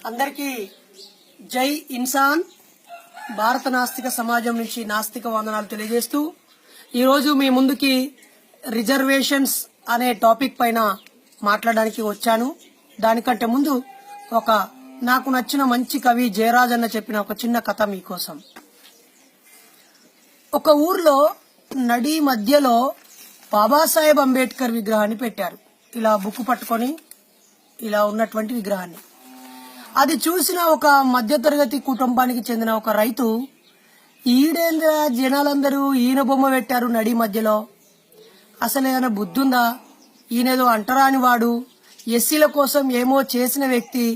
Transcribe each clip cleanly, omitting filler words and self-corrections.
అందరికీ జై ఇన్సాన్. భారత నాస్తిక సమాజం నుంచి నాస్తిక వందనాలు తెలియజేస్తూ ఈరోజు మీ ముందుకి రిజర్వేషన్స్ అనే టాపిక్ పైన మాట్లాడడానికి వచ్చాను. దానికంటే ముందు నాకు నచ్చిన మంచి కవి జయరాజ్ అన్న చెప్పిన ఒక చిన్న కథ మీకోసం. ఒక ఊర్లో నడి మధ్యలో బాబాసాహెబ్ అంబేద్కర్ విగ్రహాన్ని పెట్టారు. ఇలా బుక్ పట్టుకొని ఇలా ఉన్నటువంటి విగ్రహాన్ని. అది చూసిన ఒక మధ్యతరగతి కుటుంబానికి చెందిన ఒక రైతు, ఈడేంద్ర జనాలందరూ ఈయన బొమ్మ పెట్టారు నడి మధ్యలో, అసలు ఏమైనా బుద్ధుందా, ఈయనేదో అంటరాని వాడు, ఎస్సీల కోసం ఏమో చేసిన వ్యక్తి,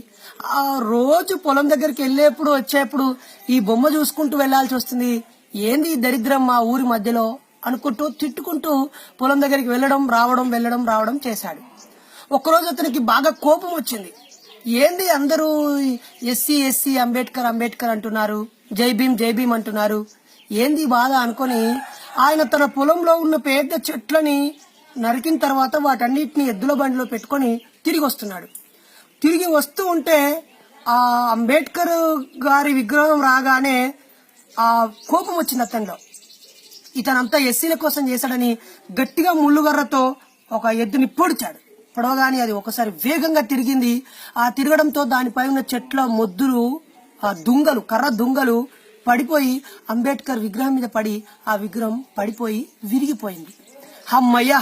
ఆ రోజు పొలం దగ్గరికి వెళ్ళేప్పుడు వచ్చేప్పుడు ఈ బొమ్మ చూసుకుంటూ వెళ్లాల్సి వస్తుంది, ఏంది దరిద్రం మా ఊరి మధ్యలో అనుకుంటూ తిట్టుకుంటూ పొలం దగ్గరికి వెళ్ళడం రావడం చేశాడు. ఒకరోజు అతనికి బాగా కోపం వచ్చింది. ఏంది అందరూ ఎస్సీ అంబేద్కర్ అంటున్నారు, జై భీమ్ అంటున్నారు, ఏంది బాధ అనుకొని ఆయన తన పొలంలో ఉన్న పెద్ద చెట్లని నరికిన తర్వాత వాటన్నిటిని ఎద్దుల బండిలో పెట్టుకొని తిరిగి వస్తున్నాడు. తిరిగి వస్తూ ఉంటే ఆ అంబేద్కర్ గారి విగ్రహం రాగానే ఆ కోపం వచ్చింది అతనిలో. ఇతనంతా ఎస్సీల కోసం చేశాడని గట్టిగా ముళ్ళుగర్రతో ఒక ఎద్దుని పొడిచాడు. పొడవగానే అది ఒకసారి వేగంగా తిరిగింది. ఆ తిరగడంతో దానిపై ఉన్న చెట్ల మొద్దులు, ఆ దుంగలు, కర్ర దుంగలు పడిపోయి అంబేద్కర్ విగ్రహం మీద పడి ఆ విగ్రహం పడిపోయి విరిగిపోయింది. అమ్మయ్యా,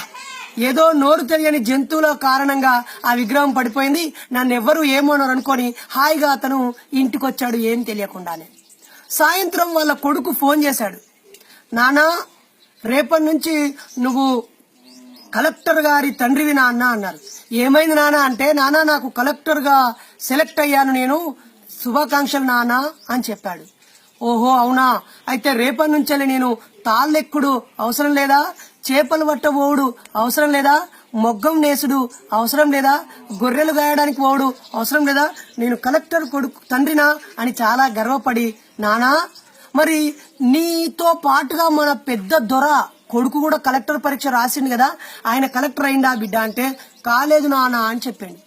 ఏదో నోరు తెలియని జంతువుల కారణంగా ఆ విగ్రహం పడిపోయింది, నన్ను ఎవ్వరూ ఏమోనరు అనుకొని హాయిగా అతను ఇంటికొచ్చాడు ఏం తెలియకుండానే. సాయంత్రం వాళ్ళ కొడుకు ఫోన్ చేశాడు. నానా, రేపటి నుంచి నువ్వు కలెక్టర్ గారి తండ్రివి నాన్న అన్నారు. ఏమైంది నాన్న అంటే, నాన్న నాకు కలెక్టర్ గా సెలెక్ట్ అయ్యాను నేను, శుభాకాంక్షలు నాన్న అని చెప్పాడు. ఓహో అవునా, అయితే రేపటి నుంచి నేను తాళ్ళెక్కుడు అవసరం లేదా, చేపలు పట్టబోవుడు అవసరం లేదా, మొగ్గం నేసుడు అవసరం లేదా, గొర్రెలు గాయడానికి పోవుడు అవసరం లేదా, నేను కలెక్టర్ కొడుకు తండ్రినా అని చాలా గర్వపడి, నానా మరి నీతో పాటుగా మన పెద్ద దొర కొడుకు కూడా కలెక్టర్ పరీక్ష రాసిండు కదా, ఆయన కలెక్టర్ అయిందా బిడ్డ అంటే, కాలేదు నాన్న అని చెప్పండి.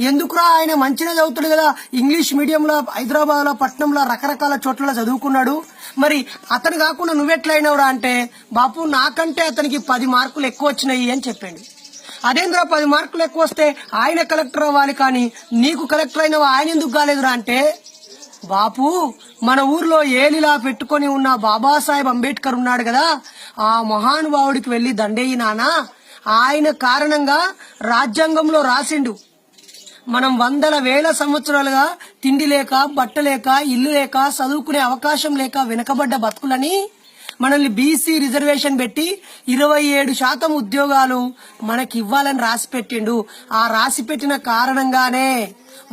ఎందుకురా, ఆయన మంచిగా చదువుతాడు కదా, ఇంగ్లీష్ మీడియంలో హైదరాబాద్ లో పట్నంలో రకరకాల చోట్ల చదువుకున్నాడు, మరి అతను కాకుండా నువ్వెట్లయినవురా అంటే, బాపు నాకంటే అతనికి 10 మార్కులు ఎక్కువ వచ్చినాయి అని చెప్పండి. అదేంద్రా 10 మార్కులు ఎక్కువ వస్తే ఆయన కలెక్టర్ అవ్వాలి కానీ నీకు కలెక్టర్ అయినవా ఆయన ఎందుకు కాలేదురా అంటే, బాపు మన ఊర్లో ఏలిలా పెట్టుకొని ఉన్న బాబాసాహెబ్ అంబేద్కర్ ఉన్నాడు కదా, ఆ మహానుభావుడికి వెళ్లి దండేయి నానా, ఆయన కారణంగా రాజ్యాంగంలో రాసిండు మనం వందల వేల సంవత్సరాలుగా తిండి లేక, బట్ట లేక, ఇల్లు లేక, చదువుకునే అవకాశం లేక వెనుకబడ్డ బతుకులని మనల్ని బీసీ రిజర్వేషన్ పెట్టి 27% ఉద్యోగాలు మనకి ఇవ్వాలని రాసి పెట్టిండు. ఆ రాసి పెట్టిన కారణంగానే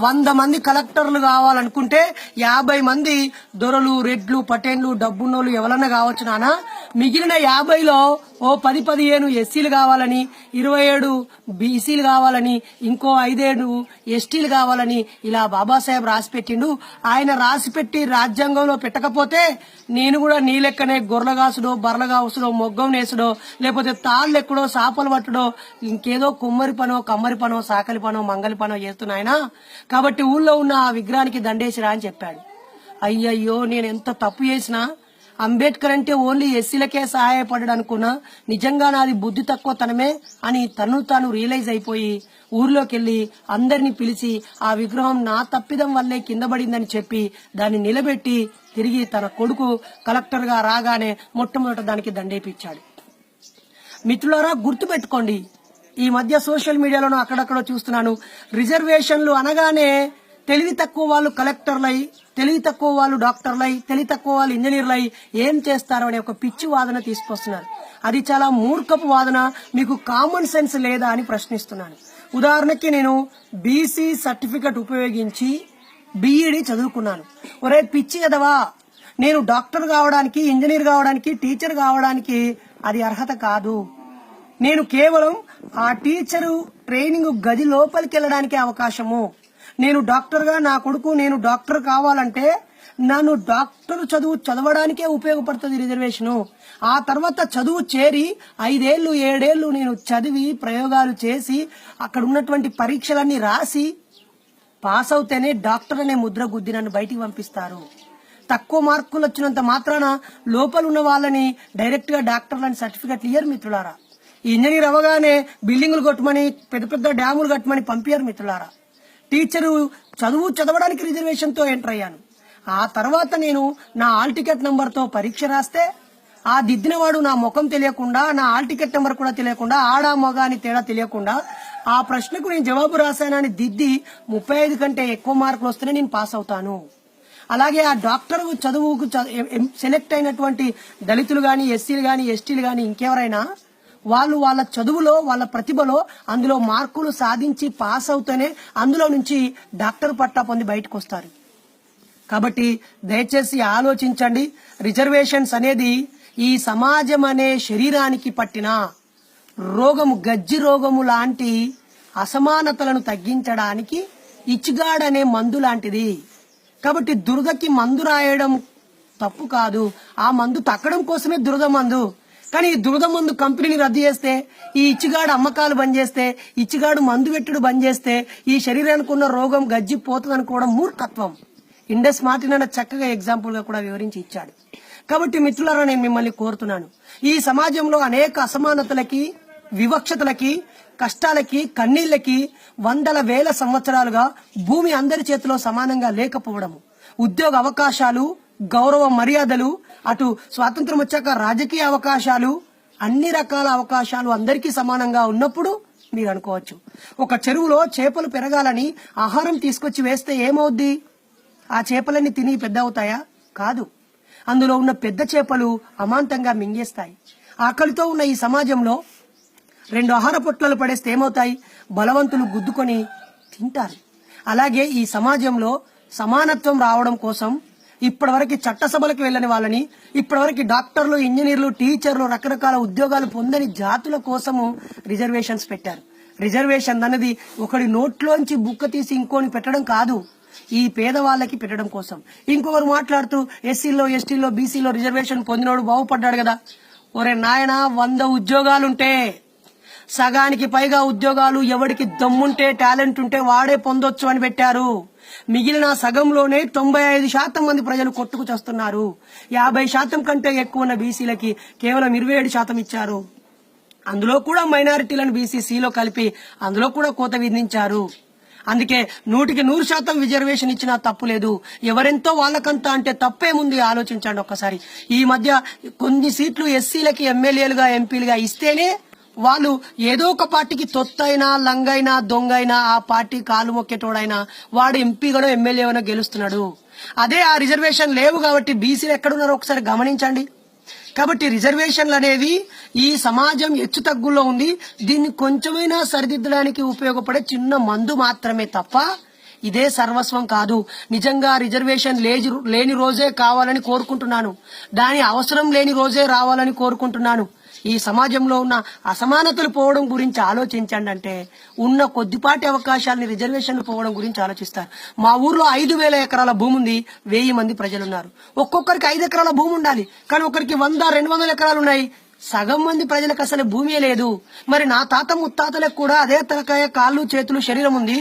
100 మంది కలెక్టర్లు కావాలనుకుంటే 50 మంది దొరలు, రెడ్లు, పటేన్లు, డబ్బున్నోళ్ళు ఎవరన్నా కావచ్చు నానా, మిగిలిన 50లో ఓ 10-15 ఎస్సీలు కావాలని, 27 బీసీలు కావాలని, ఇంకో 5 ఎస్టీలు కావాలని ఇలా బాబాసాహెబ్ రాసి పెట్టిండు. ఆయన రాసి పెట్టి రాజ్యాంగంలో పెట్టకపోతే నేను కూడా నీ లెక్కనే గొర్రెగాసుడో, బర్రగాసుడో, మొగ్గం నేసుడో, లేకపోతే తాళ్ళెక్కడో, సాపలు పట్టుడో, ఇంకేదో కుమ్మరి పనో, కమ్మరి పనో, సాకలి పనో, మంగలి పనో చేస్తున్నాయన. కాబట్టి ఊళ్ళో ఉన్న ఆ విగ్రహానికి దండేసిరా అని చెప్పాడు. అయ్యయ్యో, నేను ఎంత తప్పు చేసినా, అంబేద్కర్ అంటే ఓన్లీ ఎస్సీలకే సహాయపడ్డాడు అనుకున్నా, నిజంగా నాది బుద్ధి తక్కువతనమే అని తాను రియలైజ్ అయిపోయి ఊర్లోకి వెళ్లి అందరినీ పిలిచి ఆ విగ్రహం నా తప్పిదం వల్లే కింద పడిందని చెప్పి దాన్ని నిలబెట్టి తిరిగి తన కొడుకు కలెక్టర్ గా రాగానే మొట్టమొదట దానికి దండేపించాడు. మిత్రులారా, గుర్తుపెట్టుకోండి, ఈ మధ్య సోషల్ మీడియాలోనూ అక్కడక్కడ చూస్తున్నాను, రిజర్వేషన్లు అనగానే తెలివి తక్కువ వాళ్ళు కలెక్టర్లై, తెలివి తక్కువ వాళ్ళు డాక్టర్లై, తెలివి తక్కువ వాళ్ళు ఇంజనీర్లై ఏం చేస్తారు అనే ఒక పిచ్చి వాదన తీసుకొస్తున్నారు. అది చాలా మూర్ఖపు వాదన. మీకు కామన్ సెన్స్ లేదా అని ప్రశ్నిస్తున్నాను. ఉదాహరణకి నేను బీసీ సర్టిఫికెట్ ఉపయోగించి బీఈడి చదువుకున్నాను. ఒరే పిచ్చి కదవా, నేను డాక్టర్ కావడానికి, ఇంజనీర్ కావడానికి, టీచర్ కావడానికి అది అర్హత కాదు. నేను కేవలం ఆ టీచరు ట్రైనింగ్ గది లోపలికి వెళ్ళడానికి అవకాశము. నేను డాక్టర్ గా నా కొడుకు నేను డాక్టర్ కావాలంటే నన్ను డాక్టర్ చదవడానికే ఉపయోగపడుతుంది రిజర్వేషను. ఆ తర్వాత చదువు చేరి 5 ఏళ్ళు 7 ఏళ్ళు నేను చదివి ప్రయోగాలు చేసి అక్కడ ఉన్నటువంటి పరీక్షలన్నీ రాసి పాస్ అవుతేనే డాక్టర్ అనే ముద్ర గుద్ది నన్ను బయటికి పంపిస్తారు. తక్కువ మార్కులు వచ్చినంత మాత్రాన లోపల ఉన్న వాళ్ళని డైరెక్ట్ గా డాక్టర్లు అని సర్టిఫికెట్లు ఇయ్యరు మిత్రులారా. ఈ ఇంజనీర్ అవగానే బిల్డింగులు కట్టమని పెద్ద పెద్ద డ్యాములు కట్టమని పంపించారు మిత్రులారా. టీచరు చదవడానికి రిజర్వేషన్ తో ఎంటర్ అయ్యాను. ఆ తర్వాత నేను నా హాల్ టికెట్ నంబర్ తో పరీక్ష రాస్తే ఆ దిద్దినవాడు నా ముఖం తెలియకుండా, నా హాల్ టికెట్ నెంబర్ కూడా తెలియకుండా, ఆడా మగ అని తేడా తెలియకుండా ఆ ప్రశ్నకు నేను జవాబు రాశానని దిద్ది 35 కంటే ఎక్కువ మార్కులు వస్తేనే నేను పాస్ అవుతాను. అలాగే ఆ డాక్టర్ చదువుకు సెలెక్ట్ అయినటువంటి దళితులు గాని, ఎస్సీలు గాని, ఎస్టీలు గాని ఇంకెవరైనా వాళ్ళు వాళ్ళ చదువులో, వాళ్ళ ప్రతిభలో అందులో మార్కులు సాధించి పాస్ అవుతేనే అందులో నుంచి డాక్టర్ పట్టా పొంది బయటకు వస్తారు. కాబట్టి దయచేసి ఆలోచించండి. రిజర్వేషన్స్ అనేది ఈ సమాజం అనే శరీరానికి పట్టిన రోగము, గజ్జి రోగము లాంటి అసమానతలను తగ్గించడానికి ఇచ్చిగాడ్ అనే మందు లాంటిది. కాబట్టి దురదకి మందు రాయడం తప్పు కాదు, ఆ మందు తక్కడం కోసమే దురద మందు. కానీ ఈ దురద మందు కంపెనీని రద్దు చేస్తే, ఈ ఇచ్చిగాడు అమ్మకాలు బంద్ చేస్తే, ఇచ్చిగాడు మందు పెట్టుడు బంద్ చేస్తే ఈ శరీరానికి ఉన్న రోగం గజ్జి పోతుంది అనుకోవడం మూర్ఖత్వం. ఇండస్ మార్టిన్ అన్న చక్కగా ఎగ్జాంపుల్ గా కూడా వివరించి ఇచ్చాడు. కాబట్టి మిత్రులారా, నేను మిమ్మల్ని కోరుతున్నాను, ఈ సమాజంలో అనేక అసమానతలకి, వివక్షతలకి, కష్టాలకి, కన్నీళ్లకి వందల వేల సంవత్సరాలుగా భూమి అందరి చేతిలో సమానంగా లేకపోవడము, ఉద్యోగ అవకాశాలు, గౌరవ మర్యాదలు, అటు స్వాతంత్రం వచ్చాక రాజకీయ అవకాశాలు, అన్ని రకాల అవకాశాలు అందరికీ సమానంగా ఉన్నప్పుడు మీరు అనుకోవచ్చు, ఒక చెరువులో చేపలు పెరగాలని ఆహారం తీసుకొచ్చి వేస్తే ఏమవుద్ది? ఆ చేపలన్నీ తిని పెద్ద అవుతాయా? కాదు. అందులో ఉన్న పెద్ద చేపలు అమాంతంగా మింగేస్తాయి. ఆకలితో ఉన్న ఈ సమాజంలో 2 ఆహార పొట్లాలు పడేస్తే ఏమవుతాయి? బలవంతులు గుద్దుకొని తింటారు. అలాగే ఈ సమాజంలో సమానత్వం రావడం కోసం ఇప్పటివరకు చట్టసభలకు వెళ్ళని వాళ్ళని, ఇప్పటివరకు డాక్టర్లు, ఇంజనీర్లు, టీచర్లు, రకరకాల ఉద్యోగాలు పొందని జాతుల కోసము రిజర్వేషన్స్ పెట్టారు. రిజర్వేషన్ అన్నది ఒకడి నోట్లోంచి బుక్క తీసి ఇంకోని పెట్టడం కాదు, ఈ పేదవాళ్ళకి పెట్టడం కోసం. ఇంకొకరు మాట్లాడుతూ ఎస్సీలో, ఎస్టీలో, బీసీలో రిజర్వేషన్ పొందినోడు బాగుపడ్డాడు కదా. ఒరే నాయన, 100 ఉద్యోగాలుంటే సగానికి పైగా ఉద్యోగాలు ఎవడికి దమ్ముంటే, టాలెంట్ ఉంటే వాడే పొందొచ్చు అని పెట్టారు. మిగిలిన సగంలోనే 95% మంది ప్రజలు కొట్టుకు చేస్తున్నారు. 50% కంటే ఎక్కువ ఉన్న బీసీలకి కేవలం 27% ఇచ్చారు. అందులో కూడా మైనారిటీలను బీసీసీలో కలిపి అందులో కూడా కోత విధించారు. అందుకే 100% రిజర్వేషన్ ఇచ్చినా తప్పు లేదు. ఎవరెంతో వాళ్ళకంతా అంటే తప్పేముంది? ఆలోచించండి ఒక్కసారి. ఈ మధ్య కొన్ని సీట్లు ఎస్సీలకి ఎమ్మెల్యేలుగా, ఎంపీలుగా ఇస్తేనే వాళ్ళు ఏదో ఒక పార్టీకి తొత్తైనా, లంగైనా, దొంగైనా, ఆ పార్టీ కాలు మొక్కేటోడైనా వాడు ఎంపీగానో ఎమ్మెల్యేగానో గెలుస్తున్నాడు. అదే ఆ రిజర్వేషన్ లేవు కాబట్టి బీసీలు ఎక్కడున్నారో ఒకసారి గమనించండి. కాబట్టి రిజర్వేషన్లు అనేవి ఈ సమాజం హెచ్చు తగ్గుల్లో ఉంది. దీన్ని కొంచెమైనా సరిదిద్దడానికి ఉపయోగపడే చిన్న మందు మాత్రమే తప్ప ఇదే సర్వస్వం కాదు. నిజంగా రిజర్వేషన్ లేని రోజే కావాలని కోరుకుంటున్నాను, దాని అవసరం లేని రోజే రావాలని కోరుకుంటున్నాను. ఈ సమాజంలో ఉన్న అసమానతలు పోవడం గురించి ఆలోచించండి అంటే ఉన్న కొద్దిపాటి అవకాశాలని రిజర్వేషన్లు పోవడం గురించి ఆలోచిస్తారు. మా ఊర్లో 5,000 ఎకరాల భూమి ఉంది, 1000 మంది ప్రజలున్నారు. ఒక్కొక్కరికి 5 ఎకరాల భూమి ఉండాలి, కానీ ఒకరికి 100-200 ఎకరాలు ఉన్నాయి. సగం మంది ప్రజలకు అసలు భూమే లేదు. మరి నా తాత ముత్తాతలకు కూడా అదే తలకాయ, కాళ్ళు, చేతులు, శరీరం ఉంది.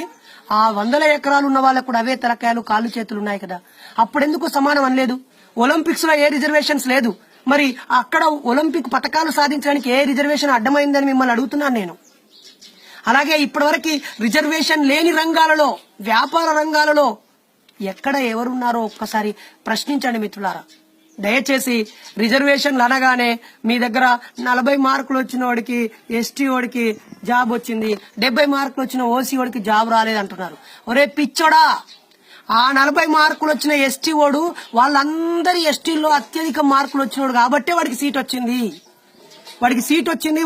ఆ 100 ఎకరాలు ఉన్న వాళ్ళకు కూడా అవే తలకాయలు, కాళ్ళు, చేతులు ఉన్నాయి కదా. అప్పుడెందుకు సమానం అనలేదు? ఒలింపిక్స్ లో ఏ రిజర్వేషన్స్ లేదు, మరి అక్కడ ఒలింపిక్ పథకాలు సాధించడానికి ఏ రిజర్వేషన్ అడ్డమైందని మిమ్మల్ని అడుగుతున్నాను నేను. అలాగే ఇప్పటివరకు రిజర్వేషన్ లేని రంగాలలో, వ్యాపార రంగాలలో ఎక్కడ ఎవరున్నారో ఒక్కసారి ప్రశ్నించండి మిత్రులారా. దయచేసి రిజర్వేషన్లు అనగానే మీ దగ్గర 40 మార్కులు వచ్చిన వాడికి, ఎస్టీ వాడికి జాబ్ వచ్చింది, 70 మార్కులు వచ్చిన ఓసీ వాడికి జాబ్ రాలేదంటున్నారు. ఒరే పిచ్చోడా, ఆ 40 మార్కులు వచ్చిన ఎస్టీ వాడు వాళ్ళందరి ఎస్టీల్లో అత్యధిక మార్కులు వచ్చినోడు కాబట్టే వాడికి సీట్ వచ్చింది.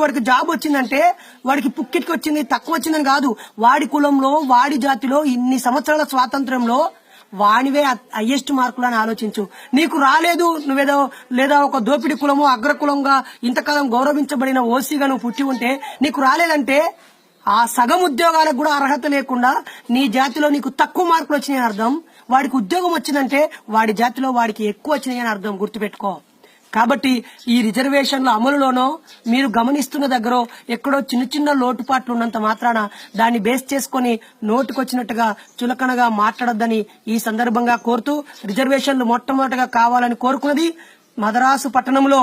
వాడికి జాబ్ వచ్చిందంటే వాడికి పుక్కిటికి వచ్చింది, తక్కువ వచ్చిందని కాదు. వాడి కులంలో, వాడి జాతిలో ఇన్ని సంవత్సరాల స్వాతంత్రంలో వానివే హైయెస్ట్ మార్కులు అని ఆలోచించు. నీకు రాలేదు, నువ్వేదో లేదా ఒక దోపిడి కులము, అగ్రకులంగా ఇంతకాలం గౌరవించబడిన ఓసీగా నువ్వు పుట్టి ఉంటే నీకు రాలేదంటే ఆ సగం ఉద్యోగాలకు కూడా అర్హత లేకుండా నీ జాతిలో నీకు తక్కువ మార్కులు వచ్చినాయని అర్థం. వాడికి ఉద్యోగం వచ్చిందంటే వాడి జాతిలో వాడికి ఎక్కువ వచ్చినాయని అర్థం. గుర్తుపెట్టుకో. కాబట్టి ఈ రిజర్వేషన్ల అమలులోనో మీరు గమనిస్తున్న దగ్గర ఎక్కడో చిన్న చిన్న లోటుపాట్లు ఉన్నంత మాత్రాన దాన్ని బేస్ చేసుకుని నోటుకొచ్చినట్టుగా చులకనగా మాట్లాడొద్దని ఈ సందర్భంగా కోరుతూ, రిజర్వేషన్లు మొట్టమొదటిగా కావాలని కోరుకున్నది మద్రాసు పట్టణంలో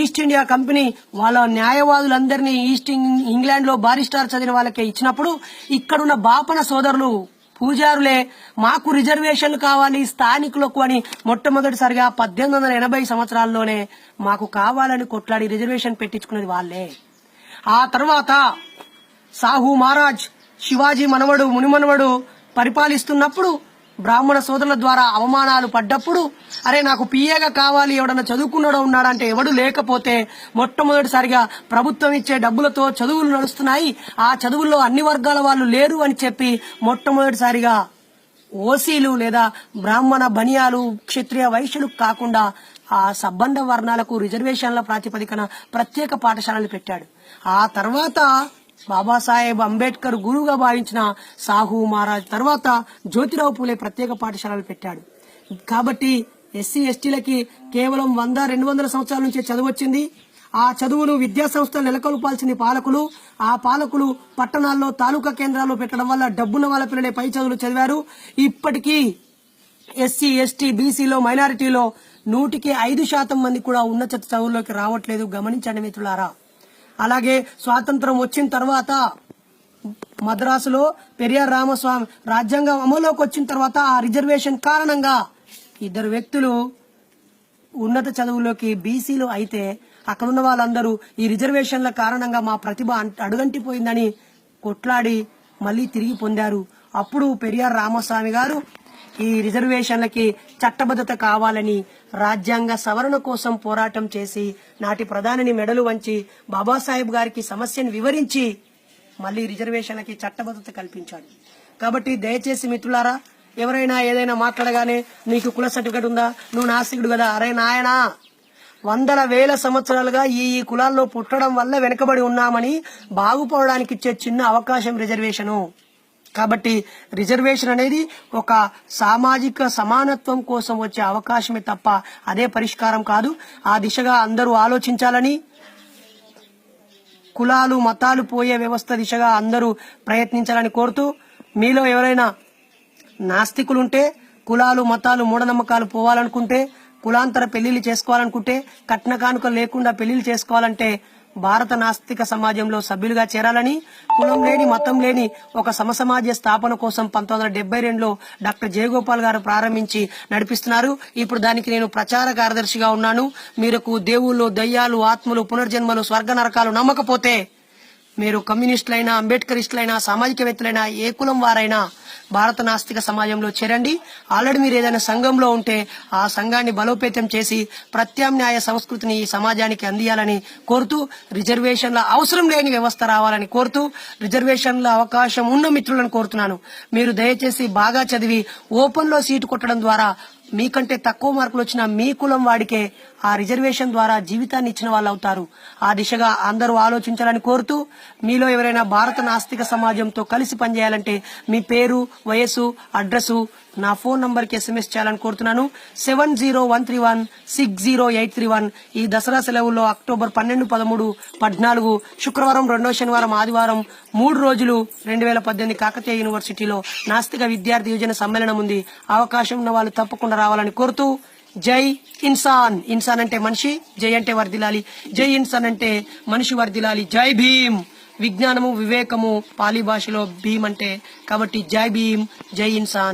ఈస్ట్ ఇండియా కంపెనీ వాళ్ళ న్యాయవాదులందరినీ ఇంగ్లాండ్ లో బారిస్టార్ చదివిన వాళ్ళకే ఇచ్చినప్పుడు ఇక్కడున్న బాపన సోదరులు పూజారులే మాకు రిజర్వేషన్లు కావాలి స్థానికులకు అని మొట్టమొదటిసారిగా 1880 సంవత్సరాల్లోనే మాకు కావాలని కొట్లాడి రిజర్వేషన్ పెట్టించుకున్నది వాళ్లే. ఆ తర్వాత సాహు మహారాజ్ శివాజీ మనవడు మునిమనవడు పరిపాలిస్తున్నప్పుడు బ్రాహ్మణ సోదరుల ద్వారా అవమానాలు పడ్డప్పుడు అరే నాకు పిఏగా కావాలి, ఎవడన్నా చదువుకున్నాడో ఉన్నాడంటే ఎవడు లేకపోతే మొట్టమొదటిసారిగా ప్రభుత్వం ఇచ్చే డబ్బులతో చదువులు నడుస్తున్నాయి, ఆ చదువుల్లో అన్ని వర్గాల వాళ్ళు లేరు అని చెప్పి మొట్టమొదటిసారిగా ఓసీలు లేదా బ్రాహ్మణ బనియాలు క్షత్రియ వైశ్యులు కాకుండా ఆ సబ్బండ వర్ణాలకు రిజర్వేషన్ల ప్రాతిపదికన ప్రత్యేక పాఠశాలలు పెట్టాడు. ఆ తర్వాత బాబాసాహెబ్ అంబేద్కర్ గురువుగా భావించిన సాహు మహారాజ్ తర్వాత జ్యోతిరావు పూలే ప్రత్యేక పాఠశాలలు పెట్టాడు. కాబట్టి ఎస్సీ ఎస్టీలకి కేవలం 100-200 సంవత్సరాల నుంచే చదువు వచ్చింది. ఆ చదువును విద్యా సంస్థలు నెలకొల్పాల్సింది పాలకులు. ఆ పాలకులు పట్టణాల్లో తాలూకా కేంద్రాల్లో పెట్టడం వల్ల డబ్బున్న వాళ్ళ పిల్లలే పై చదువులు చదివారు. ఇప్పటికీ ఎస్సీ ఎస్టీ బీసీలో మైనారిటీలో 100% మంది కూడా ఉన్నత చదువుల్లోకి రావట్లేదు. గమనించండి మిత్రులారా. అలాగే స్వాతంత్రం వచ్చిన తర్వాత మద్రాసులో పెరియార్ రామస్వామి రాజ్యాంగం అమల్లోకి వచ్చిన తర్వాత ఆ రిజర్వేషన్ కారణంగా 2 వ్యక్తులు ఉన్నత చదువులోకి బీసీలు అయితే అక్కడున్న వాళ్ళందరూ ఈ రిజర్వేషన్ల కారణంగా మా ప్రతిభ అడుగంటిపోయిందని కొట్లాడి మళ్లీ తిరిగి పొందారు. అప్పుడు పెరియార్ రామస్వామి గారు ఈ రిజర్వేషన్లకి చట్టబద్ధత కావాలని రాజ్యాంగ సవరణ కోసం పోరాటం చేసి నాటి ప్రధానిని మెడలు వంచి బాబాసాహెబ్ గారికి సమస్యను వివరించి మళ్లీ రిజర్వేషన్లకి చట్టబద్ధత కల్పించాడు. కాబట్టి దయచేసి మిత్రులారా, ఎవరైనా ఏదైనా మాట్లాడగానే నీకు కుల సర్టిఫికేట్ ఉందా, నువ్వు నాస్తికుడు కదా, అరే నాయనా 100,000 సంవత్సరాలుగా ఈ కులాల్లో పుట్టడం వల్ల వెనుకబడి ఉన్నామని బాగుపడడానికి ఇచ్చే చిన్న అవకాశం రిజర్వేషను. కాబట్టి రిజర్వేషన్ అనేది ఒక సామాజిక సమానత్వం కోసం వచ్చే అవకాశమే తప్ప అదే పరిష్కారం కాదు. ఆ దిశగా అందరూ ఆలోచించాలని, కులాలు మతాలు పోయే వ్యవస్థ దిశగా అందరూ ప్రయత్నించాలని కోరుతూ, మీలో ఎవరైనా నాస్తికులుంటే, కులాలు మతాలు మూఢనమ్మకాలు పోవాలనుకుంటే, కులాంతర పెళ్లిళ్లు చేసుకోవాలనుకుంటే, కట్న కానుక లేకుండా పెళ్లిళ్లు చేసుకోవాలంటే భారత నాస్తిక సమాజంలో సభ్యులుగా చేరాలని, కులం లేని మతం లేని ఒక సమసమాజ స్థాపన కోసం 1972లో డాక్టర్ జయగోపాల్ గారు ప్రారంభించి నడిపిస్తున్నారు. ఇప్పుడు దానికి నేను ప్రచార కార్యదర్శిగా ఉన్నాను. మీకు దేవుళ్ళు, దయ్యాలు, ఆత్మలు, పునర్జన్మలు, స్వర్గ నరకాలు నమ్మకపోతే మీరు కమ్యూనిస్టులైనా, అంబేద్కరిస్టులైనా, సామాజికవేత్తలైనా, ఏ కులం వారైనా భారత నాస్తిక సమాజంలో చేరండి. ఆల్రెడీ మీరు ఏదైనా సంఘంలో ఉంటే ఆ సంఘాన్ని బలోపేతం చేసి ప్రత్యామ్నాయ సంస్కృతిని ఈ సమాజానికి అందియాలని కోరుతూ, రిజర్వేషన్ల అవసరం లేని వ్యవస్థ రావాలని కోరుతూ, రిజర్వేషన్ల అవకాశం ఉన్న మిత్రులను కోరుతున్నాను, మీరు దయచేసి బాగా చదివి ఓపెన్ లో సీటు కొట్టడం ద్వారా మీకంటే తక్కువ మార్కులు వచ్చిన మీ కులం వాడికే ఆ రిజర్వేషన్ ద్వారా జీవితాన్ని ఇచ్చిన వాళ్ళు అవుతారు. ఆ దిశగా అందరూ ఆలోచించాలని కోరుతూ, మీలో ఎవరైనా భారత నాస్తిక సమాజంతో కలిసి పనిచేయాలంటే మీ పేరు, వయసు, అడ్రస్ నా ఫోన్ నంబర్ కి SMS చేయాలని కోరుతున్నాను. 7013160831. ఈ దసరా సెలవుల్లో అక్టోబర్ 12, 13, 14 శుక్రవారం, 2వ శనివారం, ఆదివారం 3 రోజులు 2018 కాకతీయ యూనివర్సిటీలో నాస్తిక విద్యార్థి యువజన సమ్మేళనం ఉంది. అవకాశం ఉన్న వాళ్ళు తప్పకుండా రావాలని కోరుతూ, జై ఇన్సాన్. ఇన్సాన్ అంటే మనిషి, జై అంటే వర్దిలాలి, జై ఇన్సాన్ అంటే మనిషి వర్దిలాలి. జై భీమ్. విజ్ఞానము, వివేకము పాలీ భాషలో భీమ్ అంటే, కాబట్టి జై భీమ్, జై ఇన్సాన్.